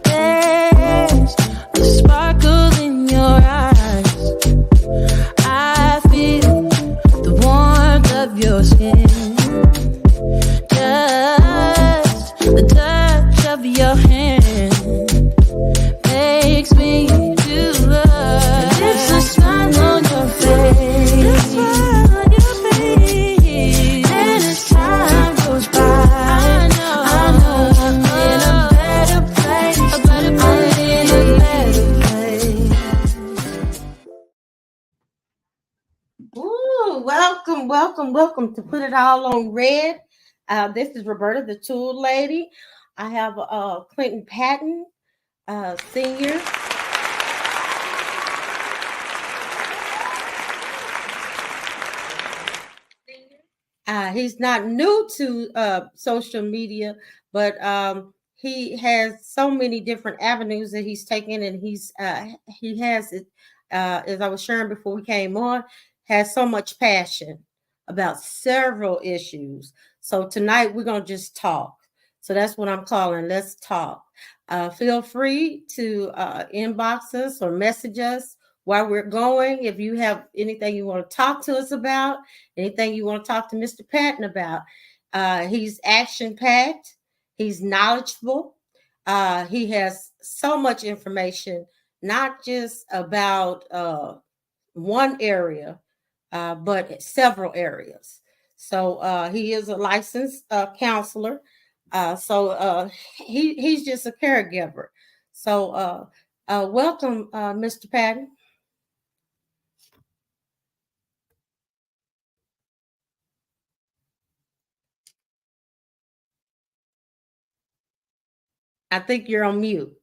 There's a sparkle in your eyes. I feel the warmth of your skin. Just the touch of your hand makes me do love. It's a smile on your face. And as time goes by, I know I'm in a better place. I'm in a better place. Ooh, welcome to Put It All on Red. This is Roberta the Tool Lady. I have Clinton Patton, Senior. He's not new to social media, but he has so many different avenues that he's taken, and he has it. As I was sharing before we came on, has so much passion about several issues. So tonight we're gonna just talk. So that's what I'm calling. Let's talk. Feel free to inbox us or message us while we're going. If you have anything you want to talk to us about, anything you want to talk to Mr. Patton about, he's action packed, he's knowledgeable, he has so much information, not just about one area, but several areas. So he is a licensed counselor. So he's just a caregiver. So welcome, Mr. Patton. I think you're on mute.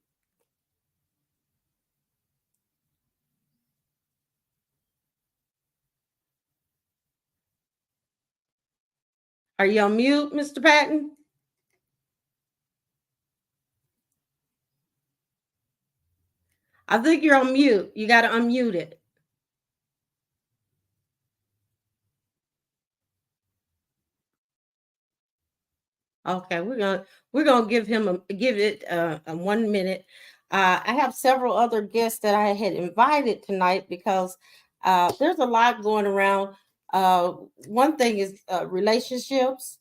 Are you on mute, Mr. Patton? I think you're on mute. You got to unmute it. Okay, we're gonna give him give it a 1 minute. I have several other guests that I had invited tonight because there's a lot going around. One thing is relationships,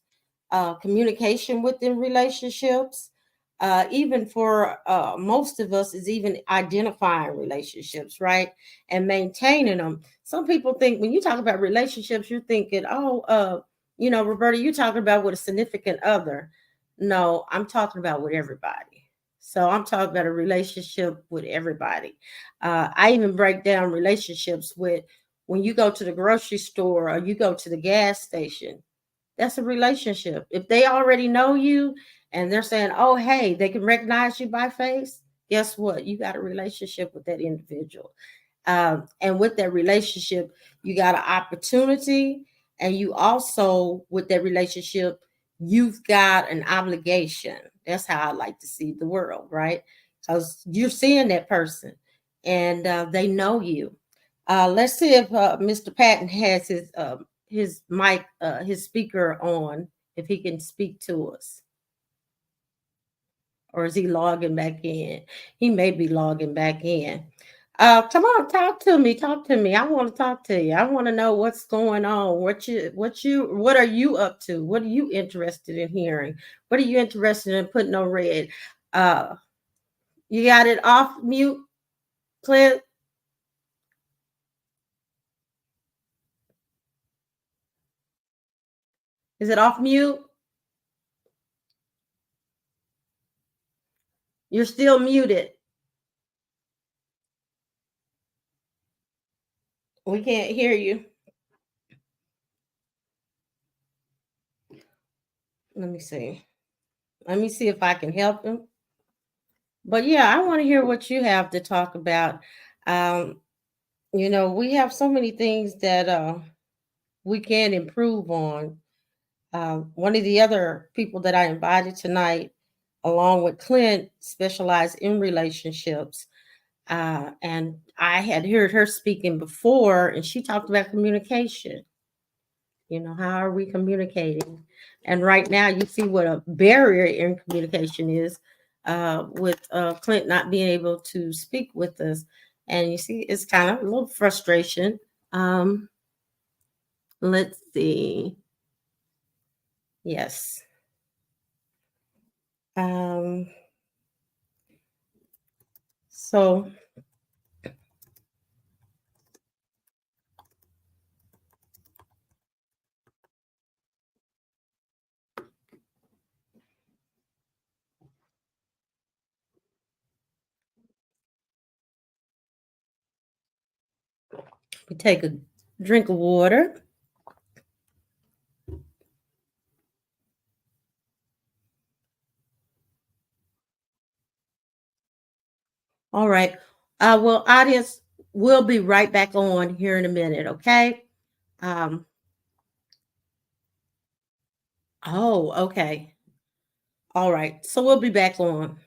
communication within relationships. Even for most of us, is even identifying relationships, right, and maintaining them. Some people think when you talk about relationships, you're thinking, oh, Roberta, you're talking about with a significant other. No, I'm talking about with everybody. So I'm talking about a relationship with everybody. I even break down relationships with when you go to the grocery store or you go to the gas station. That's a relationship. If they already know you and they're saying, oh, hey, they can recognize you by face, guess what? You got a relationship with that individual. And with that relationship, you got an opportunity. And you also, with that relationship, you've got an obligation. That's how I like to see the world, right? Because you're seeing that person and they know you. Let's see if Mr. Patton has his mic, his speaker on, if he can speak to us. Or is he logging back in? He may be logging back in. Come on, talk to me. Talk to me. I want to talk to you. I want to know what's going on. What are you up to? What are you interested in hearing? What are you interested in putting on red? Uh, you got it off mute, Clint? Is it off mute? You're still muted. We can't hear you. Let me see. Let me see if I can help him. But yeah, I want to hear what you have to talk about. Um, we have so many things that we can improve on. One of the other people that I invited tonight, along with Clint, specialized in relationships. And I had heard her speaking before, and she talked about communication. How are we communicating? And right now, you see what a barrier in communication is. with Clint not being able to speak with us. And you see, it's kind of a little frustration. Let's see. Yes. Um, so we take a drink of water. All right. Well, audience, we'll be right back on here in a minute, okay? Um, oh, okay. All right. So we'll be back on.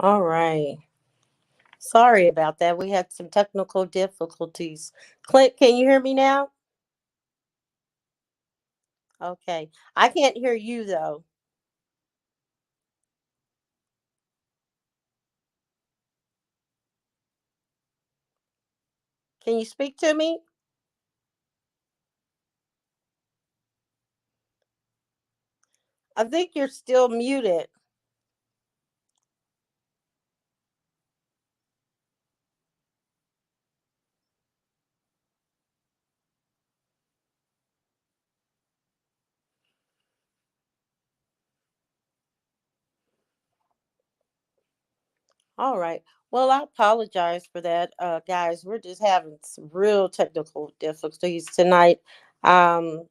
All right. Sorry about that. We had some technical difficulties. Clint, can you hear me now? Okay. I can't hear you though. Can you speak to me? I think you're still muted. All right. Well, I apologize for that, guys. We're just having some real technical difficulties tonight. Um,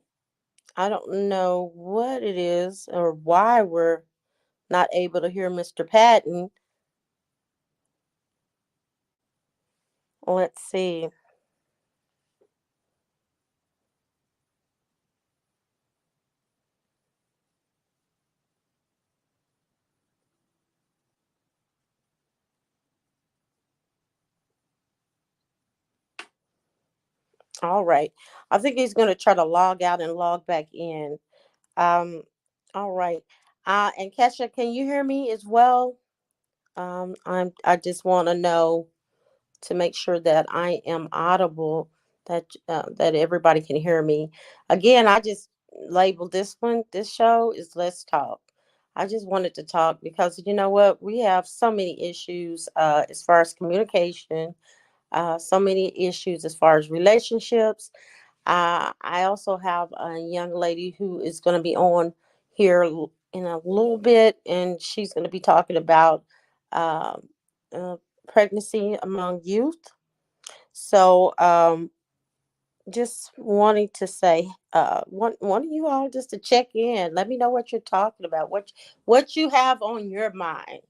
I don't know what it is or why we're not able to hear Mr. Patton. Let's see. All right. I think he's going to try to log out and log back in. Um, all right. And Kesha, can you hear me as well? I just want to know to make sure that I am audible, that everybody can hear me. Again, I just labeled this show is Let's Talk. I just wanted to talk because you know what? We have so many issues as far as communication, so many issues as far as relationships. I also have a young lady who is going to be on here in a little bit, and she's going to be talking about uh, uh, pregnancy among youth. So, just wanting to say, one of you all just to check in. Let me know what you're talking about. What you have on your mind.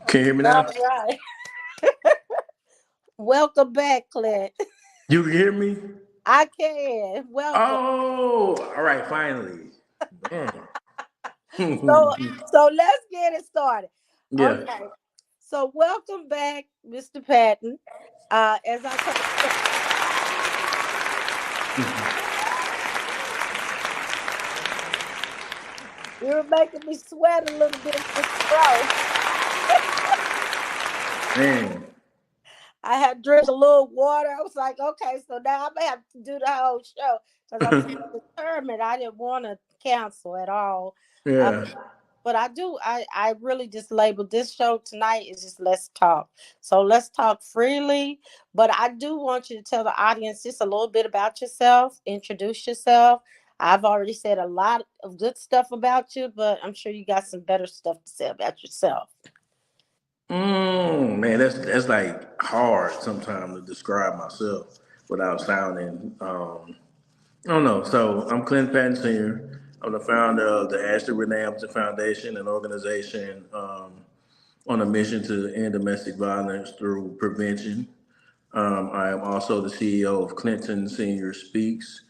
Can you hear me All now? right. Welcome back, Clint. You can hear me? I can. Welcome. Oh, all right, finally. Man. So so let's get it started. Yeah. Okay. So welcome back, Mr. Patton. As I told you were making me sweat a little bit in this throat. Man. I had to drink a little water. I was like, okay, so now I may have to do the whole show because I'm so determined. I didn't want to cancel at all. Uh, Yeah. but I do. I really just labeled this show tonight is just let's talk. So let's talk freely. But I do want you to tell the audience just a little bit about yourself. Introduce yourself. I've already said a lot of good stuff about you, but I'm sure you got some better stuff to say about yourself. Man, that's like hard sometimes to describe myself without sounding I don't know. So I'm Clint Patton Sr. I'm the founder of the Ashley Renee Hampton Foundation, an organization on a mission to end domestic violence through prevention. I am also the CEO of Clinton Senior Speaks.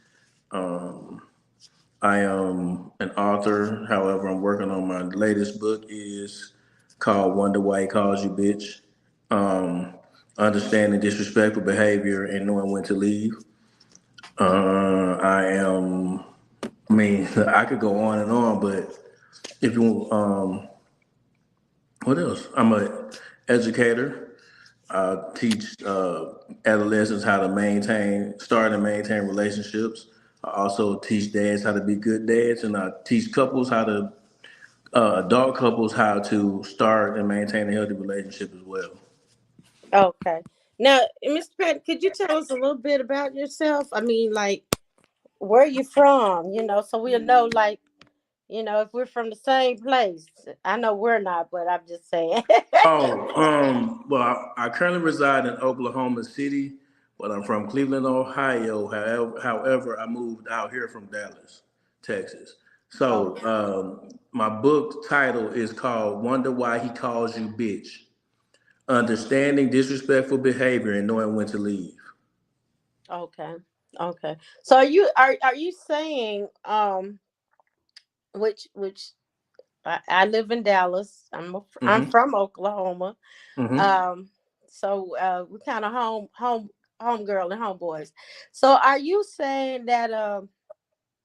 I am an author. However, I'm working on my latest book is called Wonder Why He Calls You Bitch. Um, Understanding disrespectful behavior and knowing when to leave. I am. I mean, I could go on and on, but if you what else? I'm a educator. I teach adolescents how to start and maintain relationships. I also teach dads how to be good dads, and I teach adult couples, how to start and maintain a healthy relationship as well. Okay. Now, Mr. Patton, could you tell us a little bit about yourself? I mean, like, where you from? So we'll know, like, if we're from the same place. I know we're not, but I'm just saying. Well, I currently reside in Oklahoma City, but I'm from Cleveland, Ohio. However, I moved out here from Dallas, Texas. Oh, So, my book title is called Wonder Why He Calls You Bitch. Understanding disrespectful behavior and knowing when to leave. okay. Okay. So are you saying which I live in Dallas. I'm Mm-hmm. from Oklahoma. Mm-hmm. Um so we kind of home girl and homeboys. So are you saying that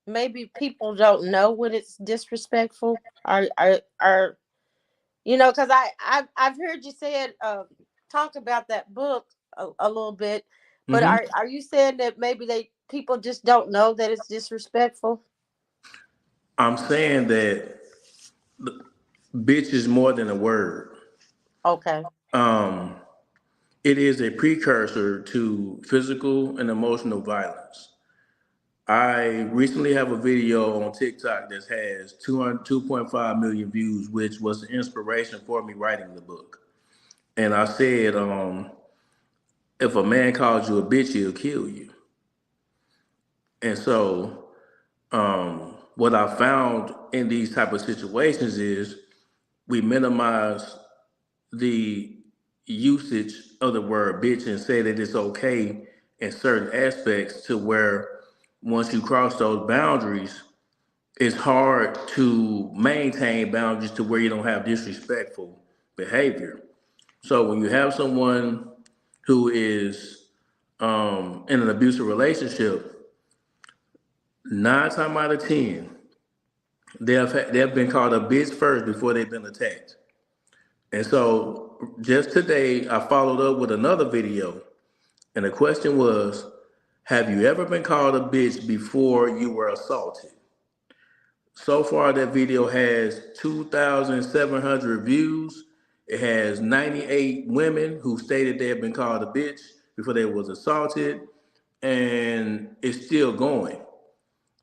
maybe people don't know when it's disrespectful? Are because I've heard you say it talk about that book a little bit, but Mm-hmm. are you saying that maybe they people just don't know that it's disrespectful? I'm saying that bitch is more than a word. Okay. Um, it is a precursor to physical and emotional violence. I recently have a video on TikTok that has 2.5 million views, which was the inspiration for me writing the book. And I said, if a man calls you a bitch, he'll kill you. And so, what I found in these type of situations is we minimize the usage of the word bitch and say that it's okay in certain aspects to where once you cross those boundaries, it's hard to maintain boundaries to where you don't have disrespectful behavior. So when you have someone who is in an abusive relationship, 9 times out of 10, they've been called a bitch first before they've been attacked. And so just today, I followed up with another video, and the question was, have you ever been called a bitch before you were assaulted? So far, that video has 2,700 views. It has 98 women who stated they have been called a bitch before they was assaulted, and it's still going.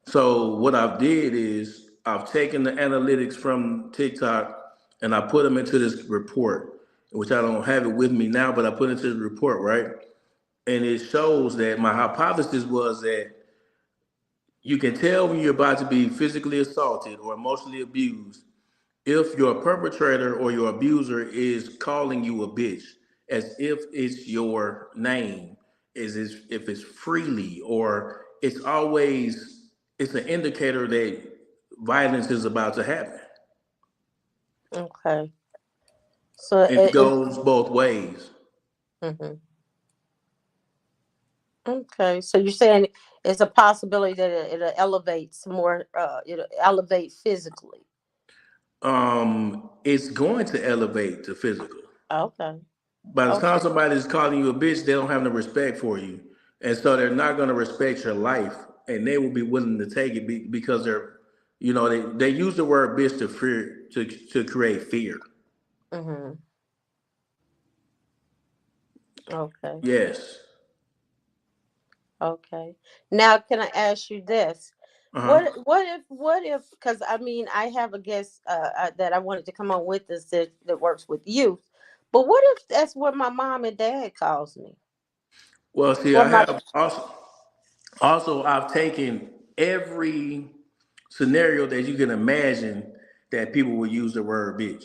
So what I've did is I've taken the analytics from TikTok and I put them into this report, which I don't have it with me now, but I put it into the report, right? And it shows that my hypothesis was that you can tell when you're about to be physically assaulted or emotionally abused if your perpetrator or your abuser is calling you a bitch as if it's your name, if it's freely, or it's an indicator that violence is about to happen. Okay. So It goes both ways. mhm. Okay. So you're saying it's a possibility that it'll elevate some more. It'll elevate physically. It's going to elevate to physical. Okay. By the time Okay. somebody's calling you a bitch, they don't have no respect for you, and so they're not going to respect your life, and they will be willing to take it because they use the word bitch to fear to create fear. Mm-hmm. Okay. Yes. Okay. Now, can I ask you this? Uh huh. What if? Because I mean, I have a guest that I wanted to come on with us that works with youth. But what if that's what my mom and dad calls me? Well, see, Or I my have also I've taken every scenario that you can imagine that people would use the word bitch.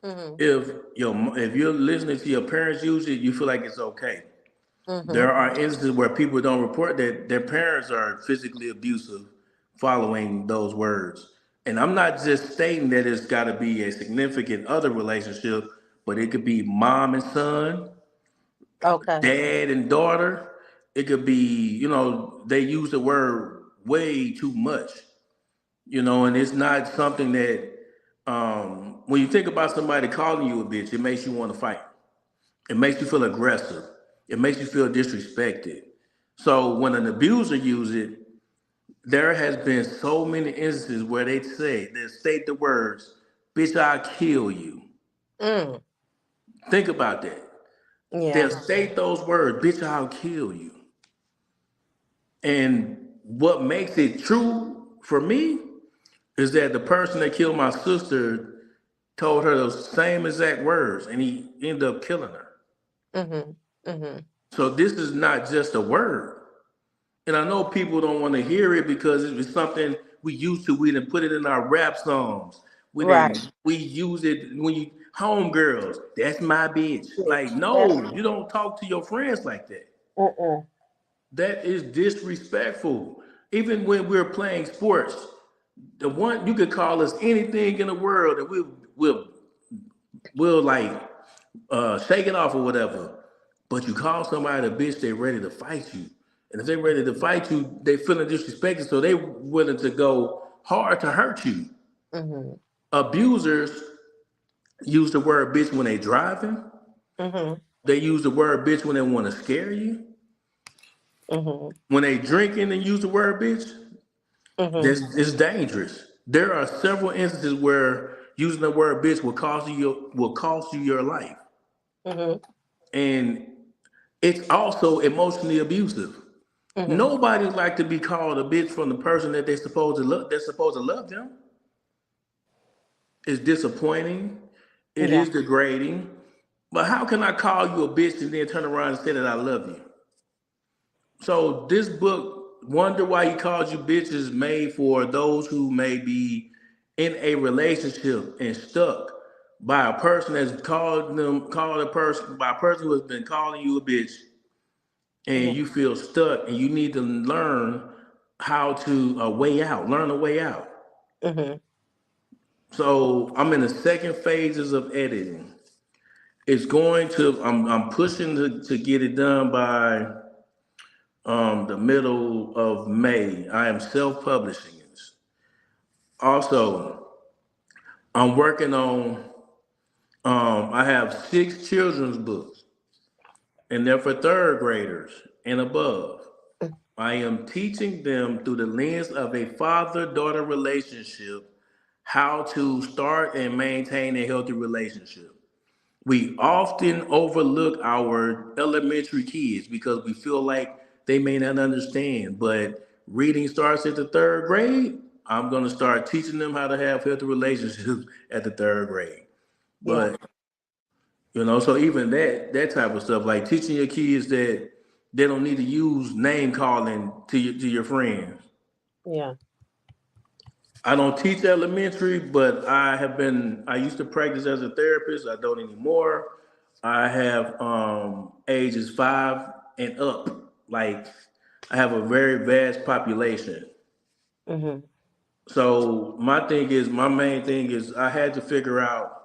mm-hmm, If you're listening to your parents use it, you feel like it's okay. mm-hmm. There are instances where people don't report that their parents are physically abusive following those words. And I'm not just stating that it's got to be a significant other relationship, but it could be mom and son, Okay. dad and daughter. It could be, they use the word way too much, and it's not something that, when you think about somebody calling you a bitch, it makes you want to fight. It makes you feel aggressive. It makes you feel disrespected. So when an abuser uses it, there has been so many instances where they state the words, bitch, I'll kill you. Mm, Think about that. They'll yeah. state those words, bitch, I'll kill you. And what makes it true for me is that the person that killed my sister told her those same exact words and he ended up killing her. Mm-hmm. Mm-hmm. So this is not just a word. And I know people don't want to hear it because it's something we used to. We didn't put it in our rap songs. Right. We use it when you homegirls. That's my bitch. Like, Bitch. That's no, you don't talk to your friends like that. mm-mm. That is disrespectful. Even when we're playing sports, the one you could call us anything in the world, and we'll like shake it off or whatever. But you call somebody a bitch, they're ready to fight you. And if they're ready to fight you, they feeling disrespected, so they willing to go hard to hurt you. Mm-hmm. Abusers use the word bitch when they driving. Mm-hmm. They use the word bitch when they want to scare you. Mm-hmm. When they drinking and use the word bitch, Mm-hmm. it's dangerous. There are several instances where using the word bitch will cost you your life. Mm-hmm. And it's also emotionally abusive. Mm-hmm. Nobody like to be called a bitch from the person that they supposed to love. They're supposed to love them. It's disappointing. It Yeah. is degrading. But how can I call you a bitch and then turn around and say that I love you? So this book, Wonder Why He Calls You Bitch, is made for those who may be in a relationship and stuck by a person that's called a person by a person who has been calling you a bitch, and Mm-hmm. you feel stuck, and you need to learn how to learn a way out. Mm-hmm. So I'm in the second phases of editing. It's going to I'm pushing to get it done by the middle of May. I am self-publishing this. Also, I'm working on I have 6 children's books, and they're for third graders and above. I am teaching them through the lens of a father-daughter relationship how to start and maintain a healthy relationship. We often overlook our elementary kids because we feel like they may not understand. But reading starts at the third grade. I'm going to start teaching them how to have healthy relationships at the third grade. Yeah. But so even that type of stuff, like teaching your kids that they don't need to use name calling to your friends. Yeah. I don't teach elementary, but I used to practice as a therapist. I don't anymore. I have ages 5 and up. Like I have a very vast population. Mm-hmm. So my main thing is I had to figure out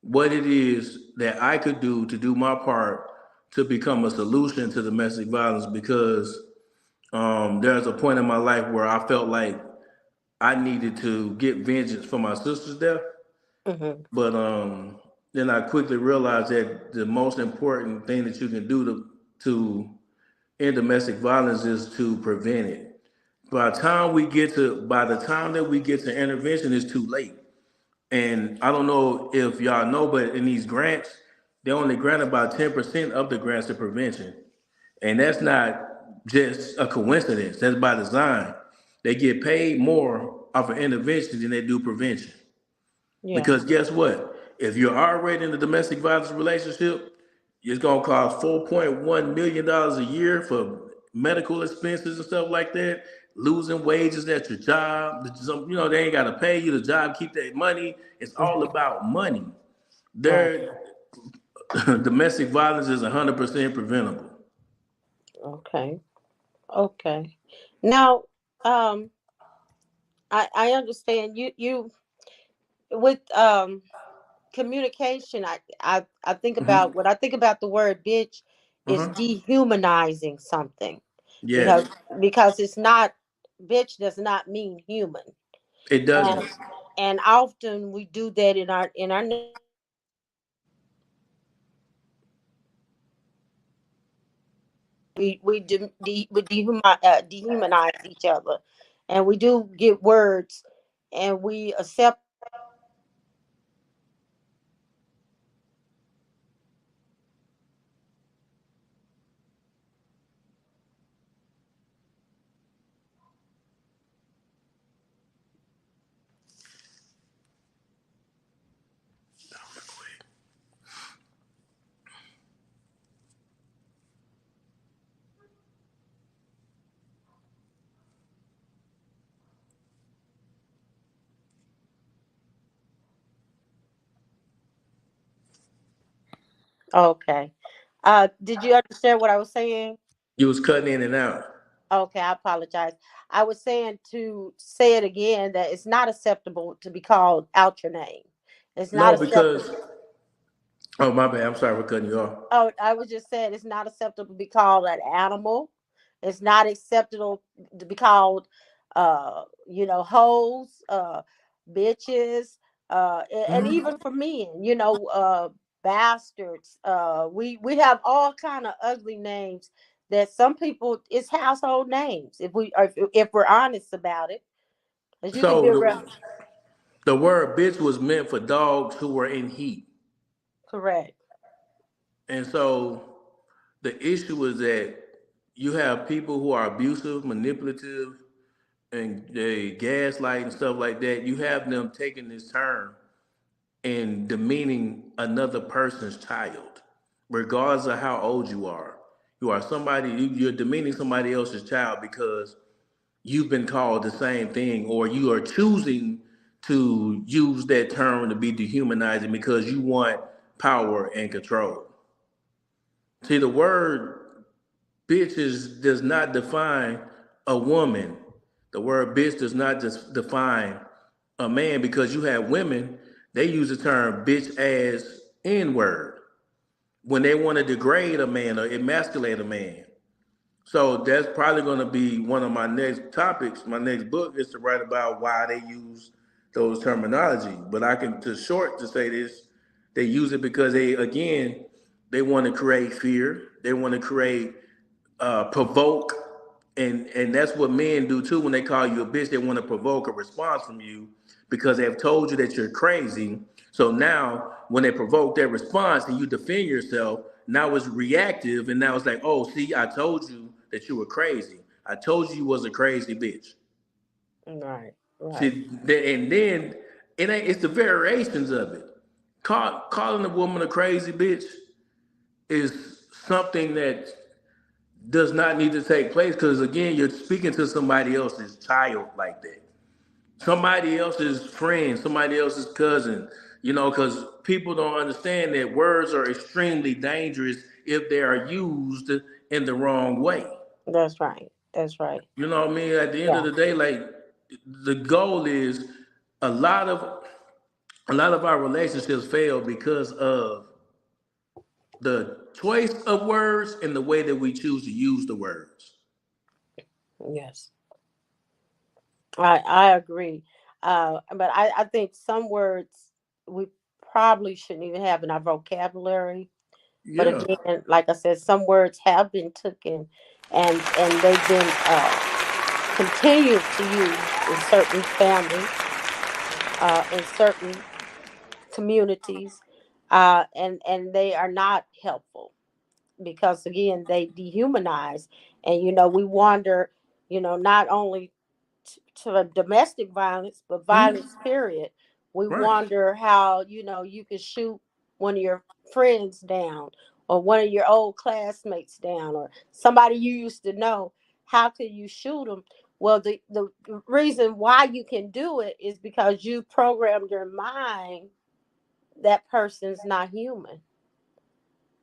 what it is that I could do to do my part to become a solution to domestic violence because there's a point in my life where I felt like I needed to get vengeance for my sister's death. Mm-hmm. But then I quickly realized that the most important thing that you can do to end domestic violence is to prevent it. By the time that we get to intervention, it's too late. And I don't know if y'all know, but in these grants, they only grant about 10% of the grants to prevention. And that's not just a coincidence. That's by design. They get paid more off of intervention than they do prevention. Yeah. Because guess what? If you're already in a domestic violence relationship, it's gonna cost $4.1 million a year for medical expenses and stuff like that. Losing wages at your job, they ain't gotta pay you. The job keep that money. It's all Mm-hmm. about money. Right. Their domestic violence is 100% preventable. Okay. Okay. Now, um, I understand you with communication. I think Hmm. about when I think about the word bitch is Uh-huh. dehumanizing something because Yes, because it's not bitch does not mean human. it and doesn't. and often we do that in our we dehumanize each other, and we do get words, and we accept. Okay. Did you understand what I was saying? You was cutting in and out. Okay, I apologize. I was saying to say it again that it's not acceptable to be called out your name. It's not No, because acceptable. oh my bad. I'm sorry for cutting you off. Oh, I was just saying it's not acceptable to be called an animal. It's not acceptable to be called, hoes, bitches, and Mhm. even for men, bastards. We have all kind of ugly names that some people it's household names. If we're honest about it, because you could be So around. the word bitch was meant for dogs who were in heat. Correct. And so the issue is that you have people who are abusive, manipulative, and they gaslight and stuff like that. You have them taking this turn and demeaning another person's child, regardless of how old you are. You're demeaning somebody else's child because you've been called the same thing, or you are choosing to use that term to be dehumanizing because you want power and control. See, the word bitches does not define a woman. The word bitch does not just define a man, because you have women, they use the term bitch ass N word when they want to degrade a man or emasculate a man. So that's probably going to be one of my next topics. My next book is to write about why they use those terminology. But I can, to short to say this, they use it because they want to create fear. They want to create, provoke, and that's what men do too. When they call you a bitch, they want to provoke a response from you because they've told you that you're crazy. So now when they provoke their response and you defend yourself, now it's reactive, and now it's like, oh, see, I told you that you were crazy. I told you was a crazy bitch. Right. Right. See, and then it's the variations of it. Calling a woman a crazy bitch is something that does not need to take place, because again, you're speaking to somebody else's child like that, somebody else's friend, somebody else's cousin. Because people don't understand that words are extremely dangerous if they are used in the wrong way. That's right. That's right. You know what I mean? At the end of Yeah. the day, like, the goal is, a lot of a lot of our relationships fail because of the choice of words and the way that we choose to use the words. Yes. I agree. But I think some words we probably shouldn't even have in our vocabulary. But Yeah. again, like I said, some words have been taken and they've been continued to use in certain families, in certain communities, and they are not helpful because again they dehumanize, and we wonder, not only to domestic violence, but Mhm. violence period. We Right. wonder how you could shoot one of your friends down, or one of your old classmates down, or somebody you used to know. How could you shoot them? Well, the reason why you can do it is because you programmed your mind that person's not human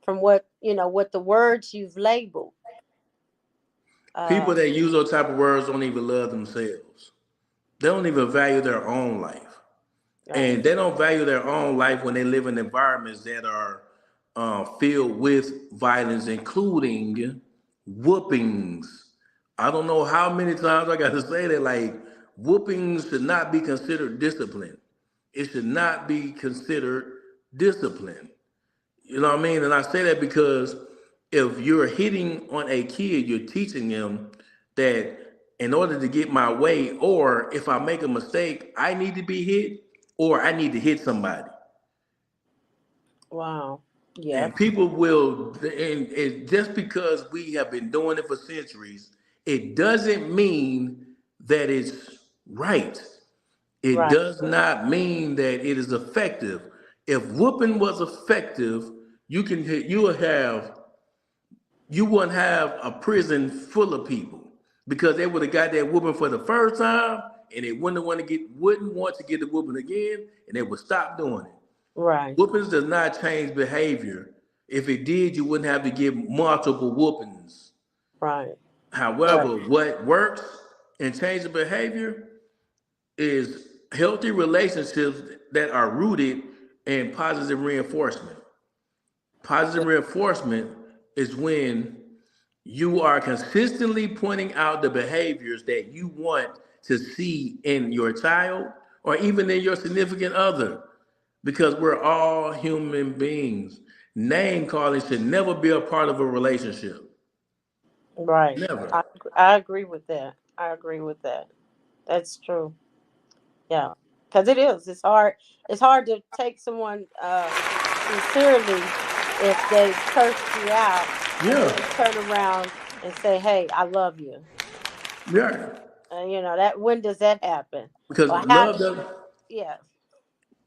from what the words you've labeled. People Uh, that use those type of words don't even love themselves. They don't even value their own life. right, And they don't value their own life when they live in environments that are, filled with violence, including whoopings. I don't know how many times I got to say that. Like, whoopings should not be considered discipline. It should not be considered discipline. You know what I mean? And I say that because if you're hitting on a kid, you're teaching them that in order to get my way, or if I make a mistake, I need to be hit, or I need to hit somebody. wow, And yep, people will, and just because we have been doing it for centuries, it doesn't mean that it's right. It right, does not mean that it is effective. If whooping was effective, you will have you wouldn't have a prison full of people, because they would have got that whooping for the first time, and they wouldn't want to get the whooping again, and they would stop doing it. right, Whoopings does not change behavior. If it did, you wouldn't have to give multiple whoopings. right, right, However, what works and changes behavior is healthy relationships that are rooted in positive reinforcement. Positive reinforcement is when you are consistently pointing out the behaviors that you want to see in your child or even in your significant other, because we're all human beings. Name calling should never be a part of a relationship. right. Never. I agree with that. I agree with that. That's true. Yeah, because it is. It's hard. It's hard to take someone sincerely if they've cursed you out and then Yeah. turn around and say, "Hey, I love you." Yeah, That when does that happen? because Or how? Yeah,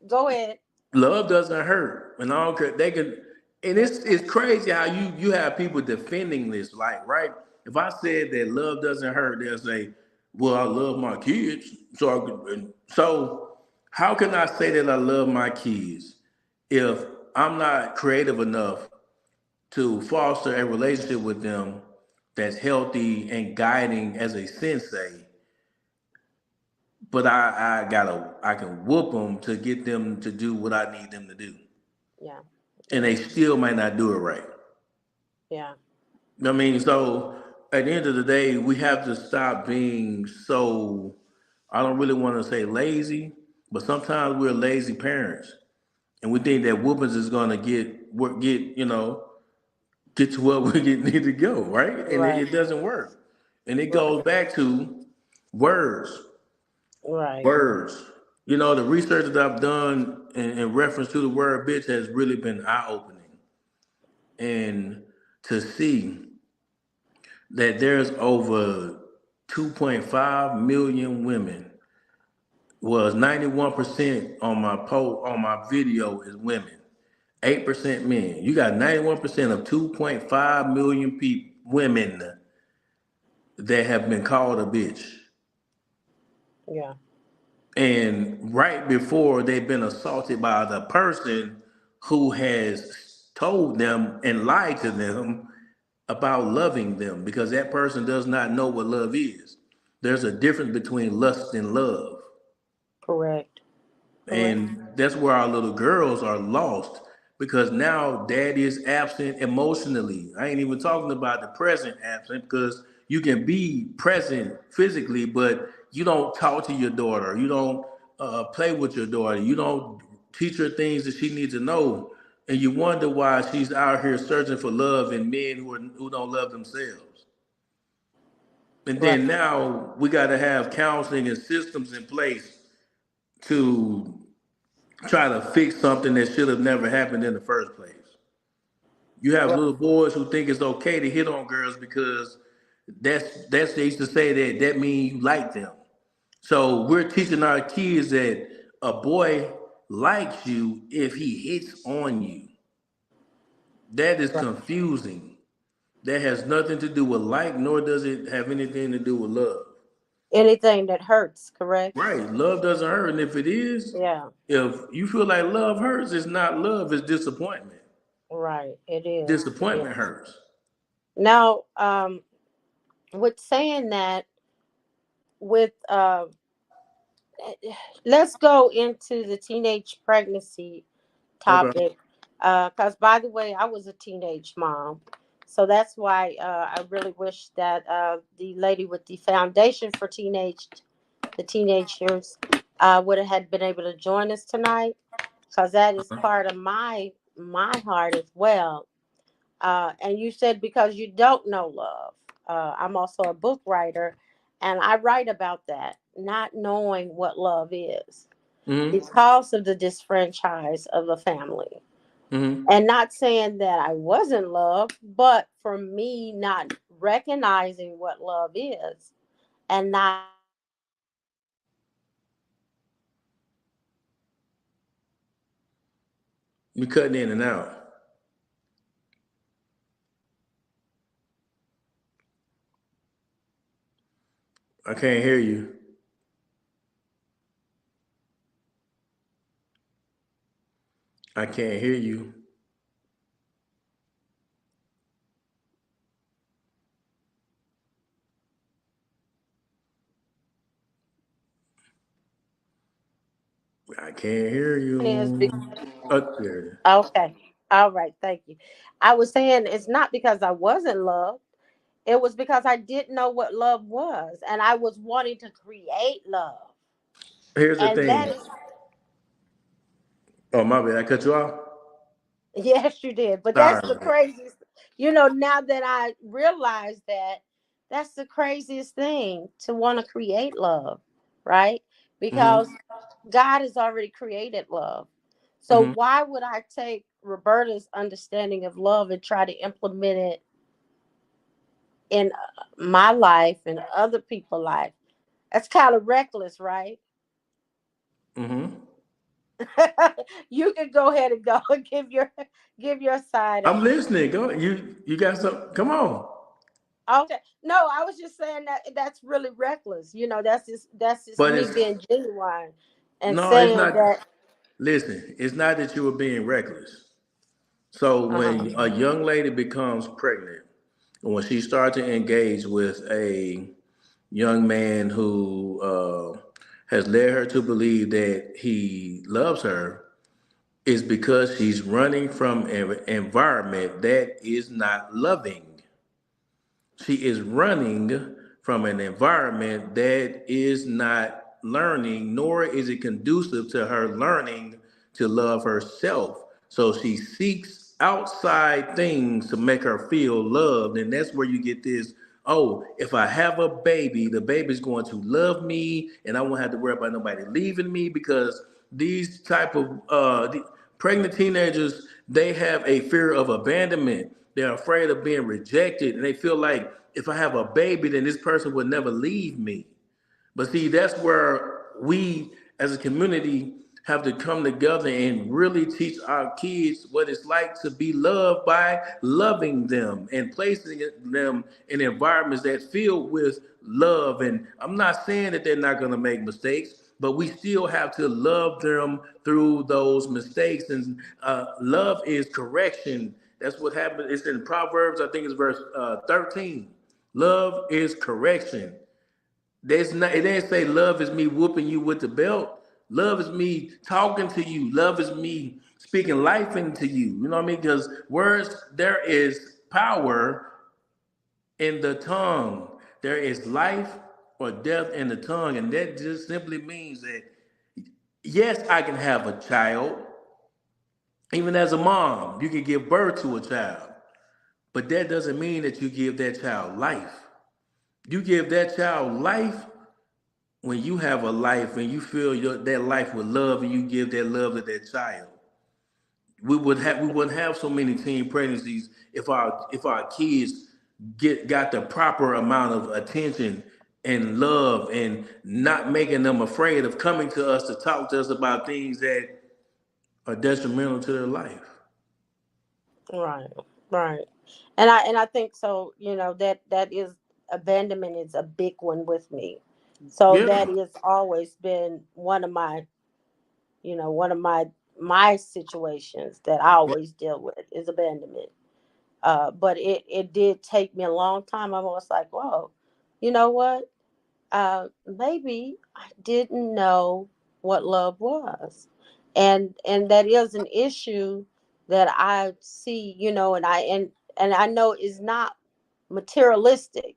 go ahead. love doesn't hurt. And I don't care. They can, and it's crazy how you have people defending this. Like, right? If I said that love doesn't hurt, they'll say, "Well, I love my kids." So how can I say that I love my kids if I'm not creative enough to foster a relationship with them that's healthy and guiding as a sensei? But I can whoop them to get them to do what I need them to do, Yeah, and yeah, they still might not do it right. yeah. I mean, so at the end of the day, we have to stop being so. I don't really want to say lazy, but sometimes we're lazy parents, and we think that whoopings is gonna get to where need to go, right? And Right, it doesn't work, and it right, goes back to words. right. Words. The research that I've done in reference to the word bitch has really been eye opening. And to see that there's over 2.5 million women, was 91% on my on my video is women, 8% men. You got 91% of 2.5 million people, women that have been called a bitch. Yeah, And right before they've been assaulted by the person who has told them and lied to them about loving them, because that person does not know what love is. There's a difference between lust and love. correct, correct. And that's where our little girls are lost, because now daddy is absent emotionally. I ain't even talking about the present absent, because you can be present physically, but you don't talk to your daughter. You don't play with your daughter. You don't teach her things that she needs to know. And you wonder why she's out here searching for love in men who don't love themselves. And Right. then now we got to have counseling and systems in place to try to fix something that should have never happened in the first place. You have Right. little boys who think it's okay to hit on girls because that's they used to say that means you like them. So we're teaching our kids that a boy likes you if he hits on you. That is Right. confusing. That has nothing to do with like, nor does it have anything to do with love. Anything that hurts, correct? Right. Love doesn't hurt. And if it is, Yeah, if you feel like love hurts, it's not love, it's disappointment. right. It is. It Disappointment is. hurts. Now, with saying that, with let's go into the teenage pregnancy Okay. topic. Because by the way, I was a teenage mom, so that's why I really wish that the lady with the foundation for the teenagers, would have had been able to join us tonight, because that is part of my heart as well. And you said because you don't know love. I'm also a book writer, and I write about that, not knowing what love is Mm-hmm. because of the disfranchise of the family. Mm-hmm. And not saying that I wasn't loved, but for me not recognizing what love is and not You cutting in and out. I can't hear you. I can't hear you. I can't hear is you. Up there. okay. All right, thank you. I was saying it's not because I wasn't loved. It was because I didn't know what love was, and I was wanting to create love. Here's the And that thing. is, Oh, my bad. I cut you off. yes, you did. But that's the Sorry. craziest. Now that I realize that, that's the craziest thing, to want to create love, right? Because Mm-hmm. God has already created love. So Mm-hmm. why would I take Roberta's understanding of love and try to implement it in my life and other people's life. That's kind of reckless, right? Mm-hmm. You can go ahead and go and give your side I'm of it. listening. Go. You got some. Come on. Okay. No, I was just saying that that's really reckless. That's just But me it's being genuine and no. It's saying not. that. Listen. It's not that you were being reckless. So Uh-huh. when a young lady becomes pregnant, when she starts to engage with a young man who has led her to believe that he loves her, is because she's running from an environment that is not loving. She is running from an environment that is not learning, nor is it conducive to her learning to love herself. So she seeks outside things to make her feel loved. And that's where you get this, oh, if I have a baby, the baby's going to love me and I won't have to worry about nobody leaving me because these type of pregnant teenagers, they have a fear of abandonment. They're afraid of being rejected, and they feel like if I have a baby, then this person will never leave me. But see, that's where we as a community have to come together and really teach our kids what it's like to be loved by loving them and placing them in environments that filled with love. And I'm not saying that they're not going to make mistakes, but we still have to love them through those mistakes. And love is correction. That's what happened. It's in Proverbs, I think it's verse 13. Love is correction. There's not, it didn't say love is me whooping you with the belt. Love is me talking to you. Love is me speaking life into you. You know what I mean? Because words, there is power in the tongue. There is life or death in the tongue. And that just simply means that, yes, I can have a child. Even as a mom, you can give birth to a child. But that doesn't mean that you give that child life. You give that child life when you have a life and you fill that life with love and you give that love to that child. We wouldn't have so many teen pregnancies if our kids got the proper amount of attention and love and not making them afraid of coming to us to talk to us about things that are detrimental to their life. Right. Right. And I think so, that is abandonment is a big one with me. So Yeah. that has always been one of my situations that I always deal with is abandonment. But it did take me a long time. I was like, whoa, you know what? Maybe I didn't know what love was, and that is an issue that I see, and I know is not materialistic,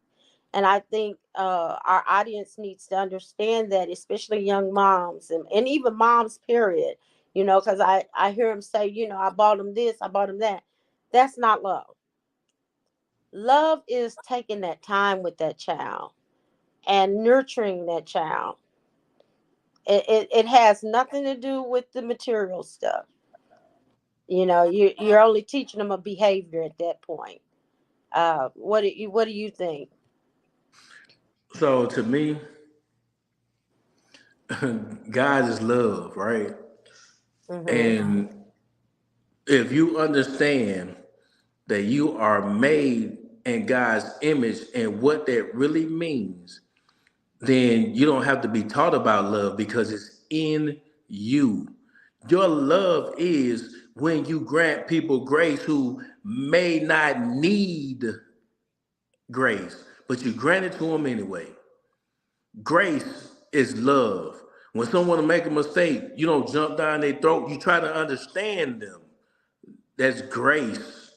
and I think our audience needs to understand that, especially young moms and even moms, period. Because I hear them say, I bought them this, I bought them that. That's not love. Love is taking that time with that child and nurturing that child. It has nothing to do with the material stuff. You're only teaching them a behavior at that point. What do you think? So to me, God is love, right? Hmm. And if you understand that you are made in God's image and what that really means, then you don't have to be taught about love because it's in you. Your love is when you grant people grace who may not need grace, but you grant it to them anyway. Grace is love. When someone make a mistake, you don't jump down their throat. You try to understand them. That's grace.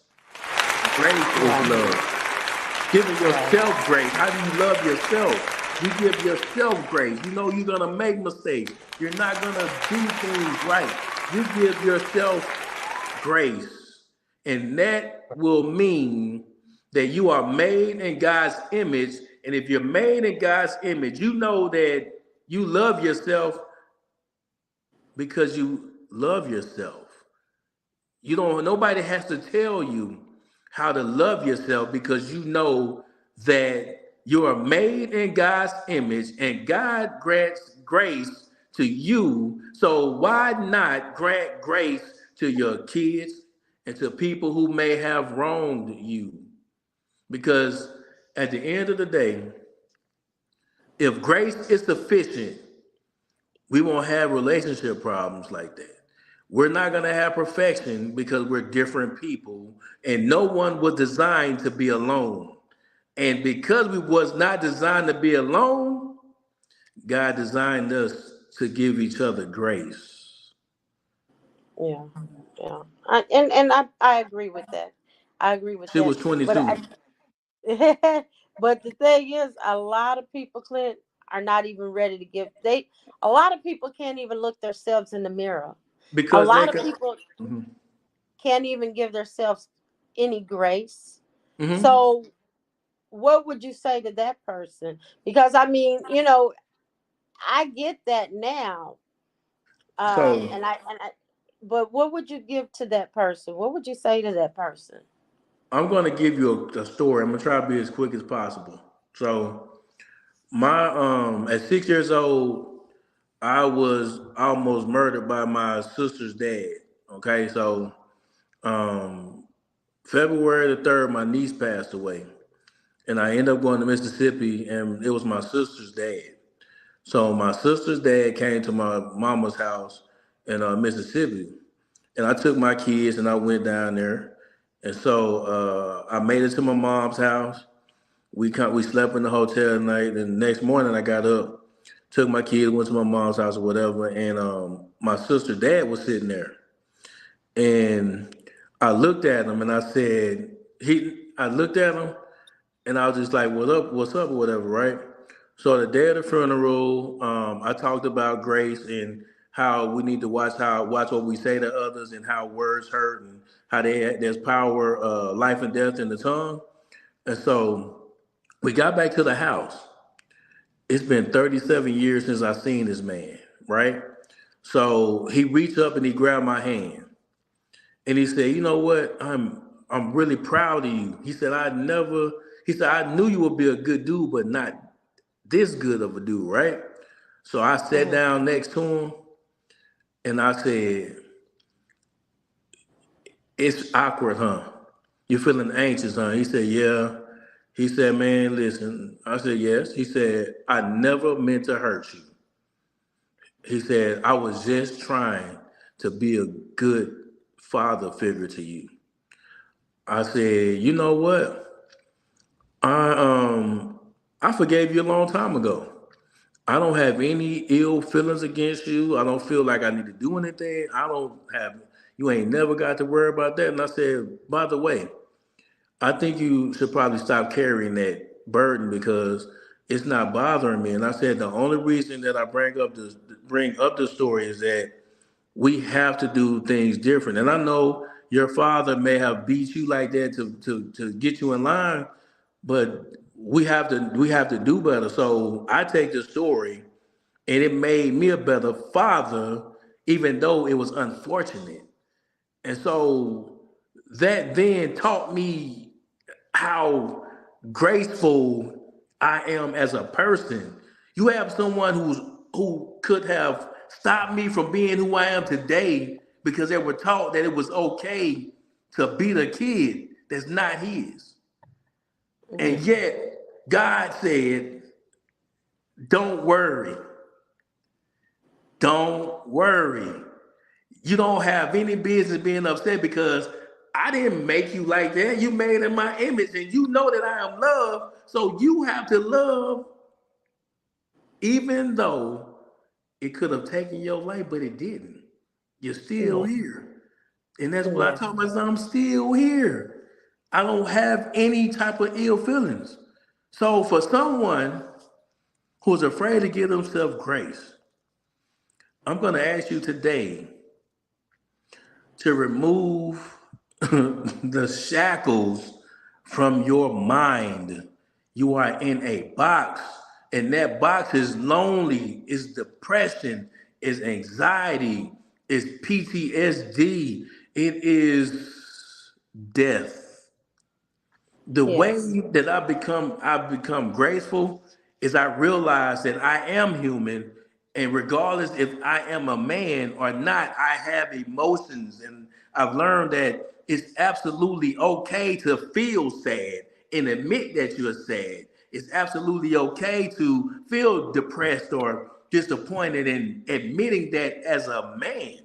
Grace is Right. love. Giving Right. yourself grace. How do you love yourself? You give yourself grace. You know you're gonna make mistakes. You're not gonna do things right. You give yourself grace. And that will mean that you are made in God's image. And if you're made in God's image, you know that you love yourself because you love yourself. You don't, nobody has to tell you how to love yourself because you know that you are made in God's image and God grants grace to you. So why not grant grace to your kids and to people who may have wronged you? Because at the end of the day, if grace is sufficient, we won't have relationship problems like that. We're not going to have perfection because we're different people, and no one was designed to be alone. And because we was not designed to be alone, God designed us to give each other grace. Yeah, yeah. I agree with that. I agree with She that. was But 22. but the thing is, a lot of people, Clint, are not even ready to give. A lot of people can't even look themselves in the mirror. A Because they lot of could. people Mhm. can't even give themselves any grace. Mhm. So, what would you say to that person? Because I mean, I get that now. So And I, but what would you give to that person? What would you say to that person? I'm going to give you a story. I'm going to try to be as quick as possible. So my at 6 years old, I was almost murdered by my sister's dad. Okay, so um, February the 3rd, my niece passed away, and I ended up going to Mississippi, and it was my sister's dad. So my sister's dad came to my mama's house in Mississippi, and I took my kids and I went down there, and so I made it to my mom's house. We slept in the hotel at night, and the next morning I got up, took my kids, went to my mom's house or whatever, and my sister's dad was sitting there, and I looked at him and I said, I looked at him and I was just like, what's up, or whatever, right? So the day of the funeral, I talked about grace and how we need to watch what we say to others and how words hurt and how there's power, life and death in the tongue. And so we got back to the house. It's been 37 years since I seen this man, right? So he reached up and he grabbed my hand and he said, "You know what? I'm really proud of you." He said, he said, "I knew you would be a good dude, but not this good of a dude, right?" So I sat Mhm. down next to him and I said, "It's awkward, huh? You feeling anxious, huh?" He said, "Yeah." He said, "Man, listen." I said, "Yes." He said, "I never meant to hurt you." He said, "I was just trying to be a good father figure to you." I said, "You know what? I um I forgave you a long time ago. I don't have any ill feelings against you. I don't feel like I need to do anything. I don't have you ain't never got to worry about that." And I said, "By the way, I think you should probably stop carrying that burden because it's not bothering me." And I said the only reason that I bring up the story is that we have to do things different. And I know your father may have beat you like that to get you in line, but we have to do better. So I take the story and it made me a better father, even though it was unfortunate. And so that then taught me how graceful I am as a person. You have someone who could have stopped me from being who I am today because they were taught that it was okay to beat a kid that's not his. And Mhm. yet God said, "Don't worry. Don't worry. You don't have any business being upset because I didn't make you like that. You made in my image, and you know that I am love. So you have to love, even though it could have taken your life, but it didn't. You're still Yeah. here." And that's what I Yeah. told myself. I'm still here. I don't have any type of ill feelings. So for someone who's afraid to give themselves grace, I'm going to ask you today to remove the shackles from your mind. You are in a box, and that box is lonely, is depression, is anxiety, is PTSD, it is death. The way Yes. that I've become graceful is I realize that I am human, and regardless if I am a man or not, I have emotions, and I've learned that it's absolutely okay to feel sad and admit that you're sad. It's absolutely okay to feel depressed or disappointed and admitting that as a man.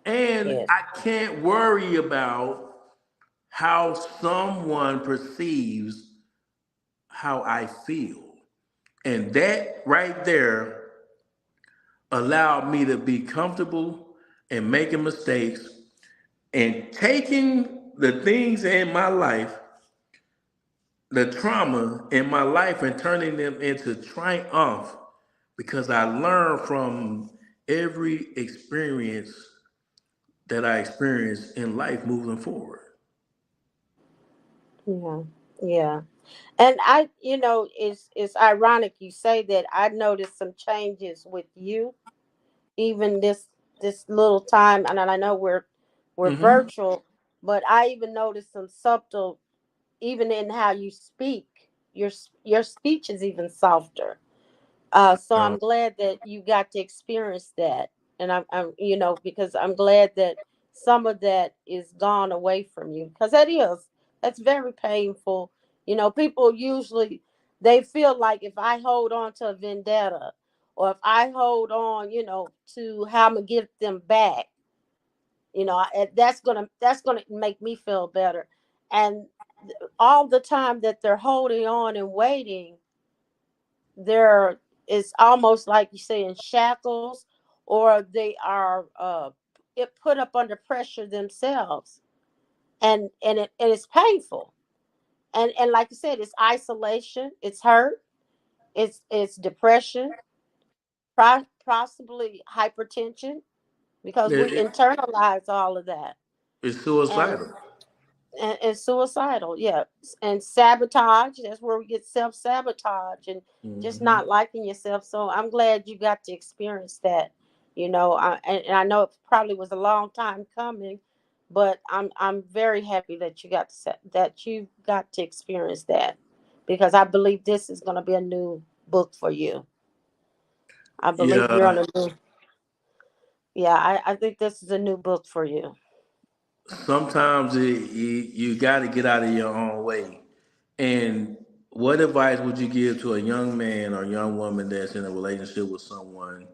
And Yes. I can't worry about how someone perceives how I feel. And that right there allowed me to be comfortable and making mistakes and taking the things in my life, the trauma in my life, and turning them into triumph because I learned from every experience that I experienced in life moving forward. Yeah. Yeah. And it's ironic you say that. I noticed some changes with you, even this little time, and I know we're Hmm. virtual, but I even noticed some subtle, even in how you speak. Your speech is even softer. So I'm glad that you got to experience that, and I'm because I'm glad that some of that is gone away from you, because that's very painful. People usually they feel like if I hold on to a vendetta, or if I hold on, to how I'm gonna get them back, that's gonna make me feel better, and all the time that they're holding on and waiting, they're it's almost like you say in shackles, or they are it put up under pressure themselves, and it's painful, and like you said, it's isolation, it's hurt, it's depression, possibly hypertension, because we It- internalize all of that, it's and suicidal. and suicidal, yeah, and sabotage. That's where we get self-sabotage and just Hmm. not liking yourself. So I'm glad you got to experience that. And I know it probably was a long time coming, but I'm very happy that you got to experience that, because I believe this is going to be a new book for you. I believe you're on Yeah, a new. Yeah, I think this is a new book for you. sometimes you got to get out of your own way. And what advice would you give to a young man or young woman that's in a relationship with someone?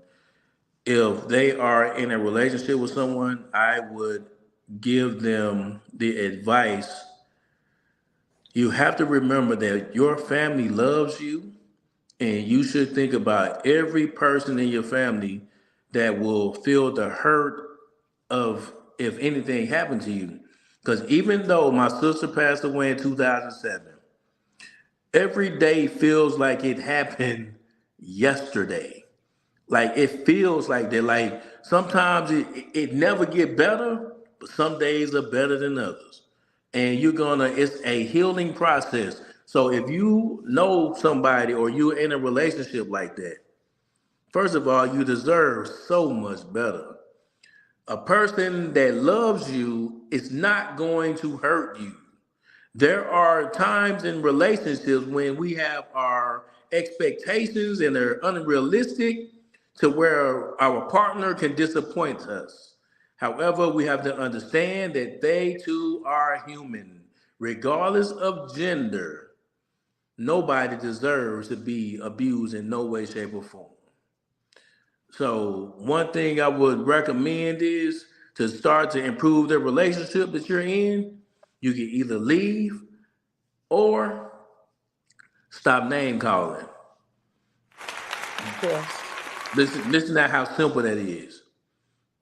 If they are in a relationship with someone, I would give them the advice. You have to remember that your family loves you, and you should think about every person in your family that will feel the hurt of if anything happened to you. Because even though my sister passed away in 2007, every day feels like it happened yesterday. Like it feels like that. Like sometimes it never get better, but some days are better than others. And it's a healing process. So if you know somebody or you're in a relationship like that, first of all, you deserve so much better. A person that loves you is not going to hurt you. There are times in relationships when we have our expectations and they're unrealistic to where our partner can disappoint us. However, we have to understand that they too are human. Regardless of gender, nobody deserves to be abused in no way, shape, or form. So, one thing I would recommend is to start to improve the relationship that you're in. You can either leave or stop name calling. Yes. Listen to how simple that is.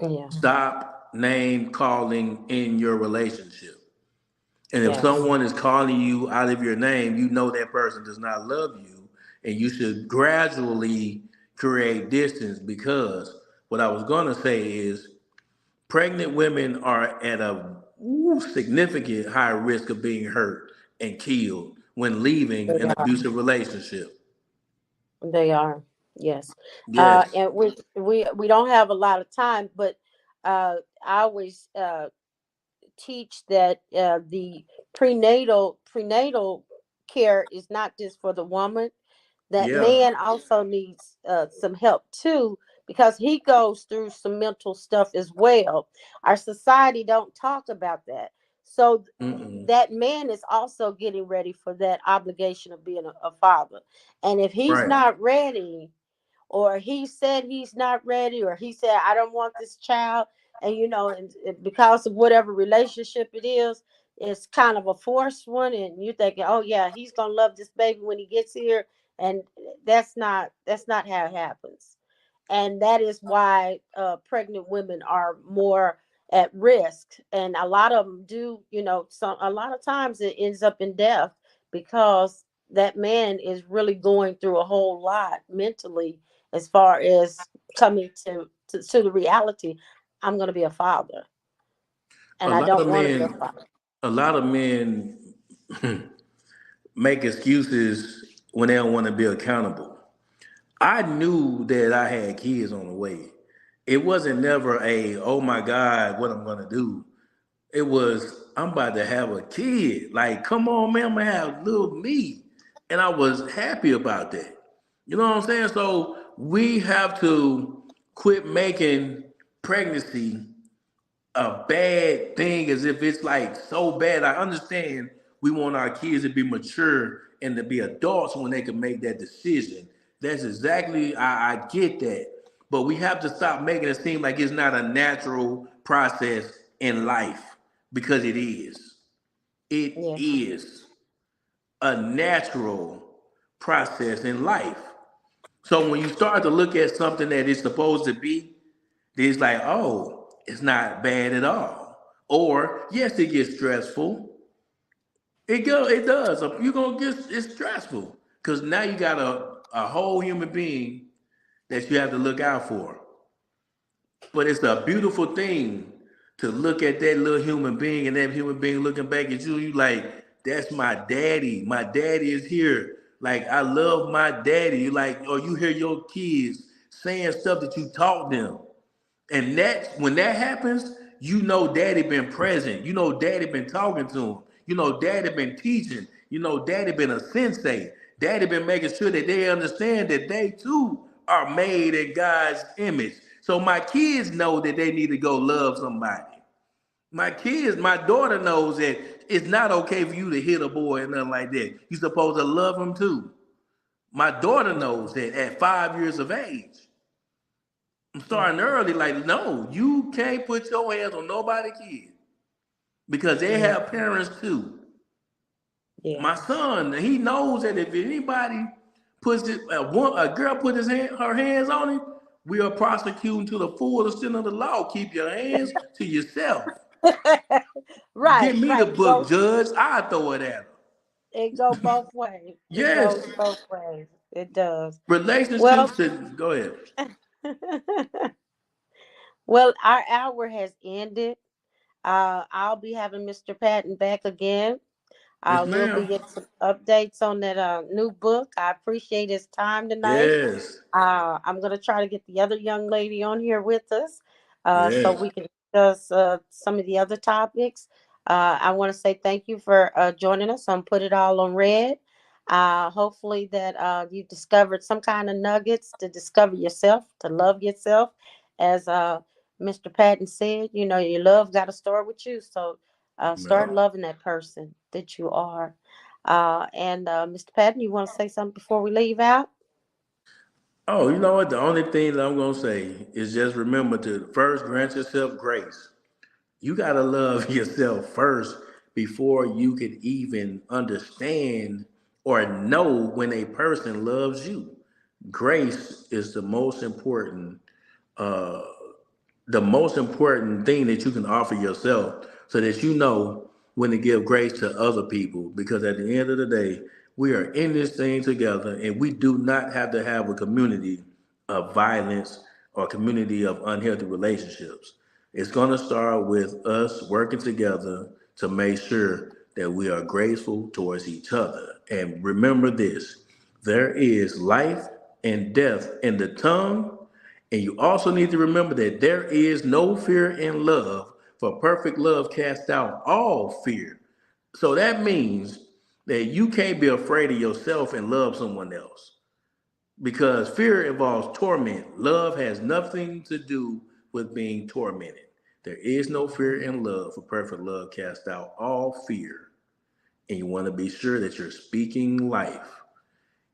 Yeah. Stop name calling in your relationship. And if Yes. someone is calling you out of your name, you know that person does not love you. And you should gradually create distance because what I was going to say is pregnant women are at a significant high risk of being hurt and killed when leaving an abusive relationship. They are, yes. Yes. And we don't have a lot of time, but I always teach that the prenatal care is not just for the woman. That Yeah. man also needs some help too, because he goes through some mental stuff as well. Our society don't talk about that. So Mm-mm. that man is also getting ready for that obligation of being a father. And if he's Right. not ready, or he said he's not ready, or he said I don't want this child, and because of whatever relationship it is, it's kind of a forced one, and you're thinking, oh yeah, he's gonna love this baby when he gets here, and that's not how it happens. And that is why pregnant women are more at risk, and a lot of them do, some a lot of times it ends up in death, because that man is really going through a whole lot mentally, as far as coming to the reality, I'm going to be a father, A and I lot don't of want to be a men, father. a lot of men make excuses when they don't want to be accountable. I knew that I had kids on the way. It wasn't never a, oh my God, what I'm gonna do. It was, I'm about to have a kid. Like, come on, man, I'm gonna have little me. And I was happy about that. You know what I'm saying? So we have to quit making pregnancy a bad thing as if it's like so bad. I understand we want our kids to be mature and to be adults when they can make that decision. That's exactly, I get that. But we have to stop making it seem like it's not a natural process in life, because it is. It Yeah. is a natural process in life. So when you start to look at something that it's supposed to be, it's like, oh, it's not bad at all. Or yes, it gets stressful. It does. You're gonna get it's stressful. Because now you got a whole human being that you have to look out for. But it's a beautiful thing to look at that little human being, and that human being looking back at you. You like, that's my daddy. My daddy is here. Like, I love my daddy. You like, or you hear your kids saying stuff that you taught them. And that when that happens, you know daddy been present. You know daddy been talking to him. You know daddy been teaching. You know daddy been a sensei. Daddy been making sure that they understand that they too are made in God's image. So my kids know that they need to go love somebody. My daughter knows that it's not okay for you to hit a boy or nothing like that. You're supposed to love him too. My daughter knows that at 5 years of age. I'm Yeah. starting early. Like, no, you can't put your hands on nobody kid, because they Yeah. have parents too. My Yes. son, he knows that if anybody puts it, a girl put her hands on him, we are prosecuting to the full extent of the law. Keep your hands to yourself. Right, Give me the right. book, Judge. I throw it at her. It go both ways. It Yes, goes both ways. It does. Well, relationships. Go ahead. well, our hour has ended. I'll be having Mr. Patton back again. Yes, We'll be ma'am. getting some updates on that new book. I appreciate his time tonight. Yes, I'm going to try to get the other young lady on here with us, so yes, we can discuss some of the other topics. I want to say thank you for joining us on Put It All on Red. Hopefully that you discovered some kind of nuggets to discover yourself, to love yourself. As Mr. Patton said, your love got to start with you. So start ma'am. loving that person that you are. And Mr. Patton, you want to say something before we leave out? Oh, you know what? The only thing that I'm gonna say is just remember to first grant yourself grace. You gotta love yourself first before you can even understand or know when a person loves you. Grace is uh, the most important thing that you can offer yourself, so that you know when to give grace to other people, because at the end of the day we are in this thing together, and we do not have to have a community of violence or community of unhealthy relationships. It's going to start with us working together to make sure that we are graceful towards each other. And remember this, there is life and death in the tongue, and you also need to remember that there is no fear in love, For perfect love casts out all fear. So that means that you can't be afraid of yourself and love someone else. Because fear involves torment. Love has nothing to do with being tormented. There is no fear in love, for perfect love casts out all fear. And you want to be sure that you're speaking life.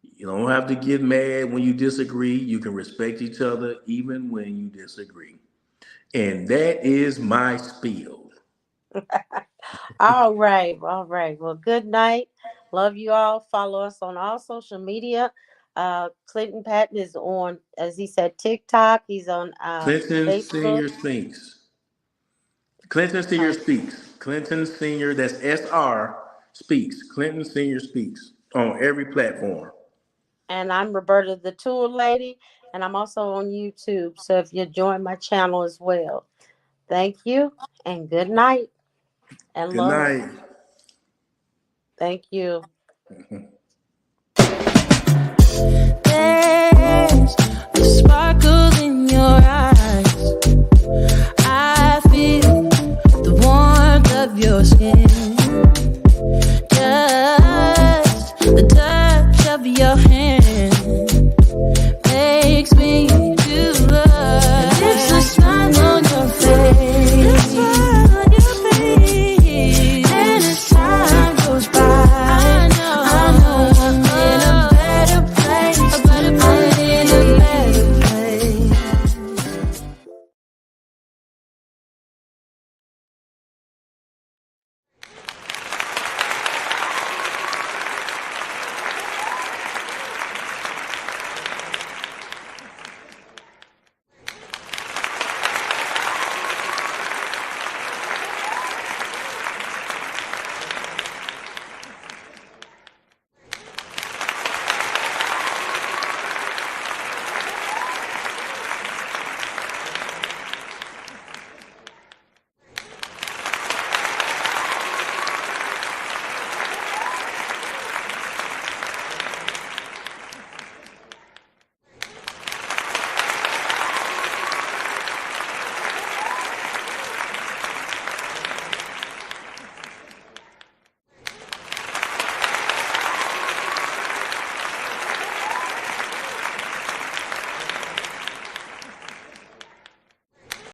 You don't have to get mad when you disagree. You can respect each other even when you disagree. And that is my spiel. All right. All right. Well, good night. Love you all. Follow us on all social media. Clinton Patton is on, as he said, TikTok. He's on Clinton Facebook. Senior Speaks. Clinton Senior Uh, Speaks. Clinton Senior, that's SR Speaks. Clinton Senior Speaks on every platform. and I'm Roberta the Tool Lady. And I'm also on YouTube. So if you join my channel as well. Thank you. And good night. And Good love. night. Thank you. There's a sparkle in your eyes.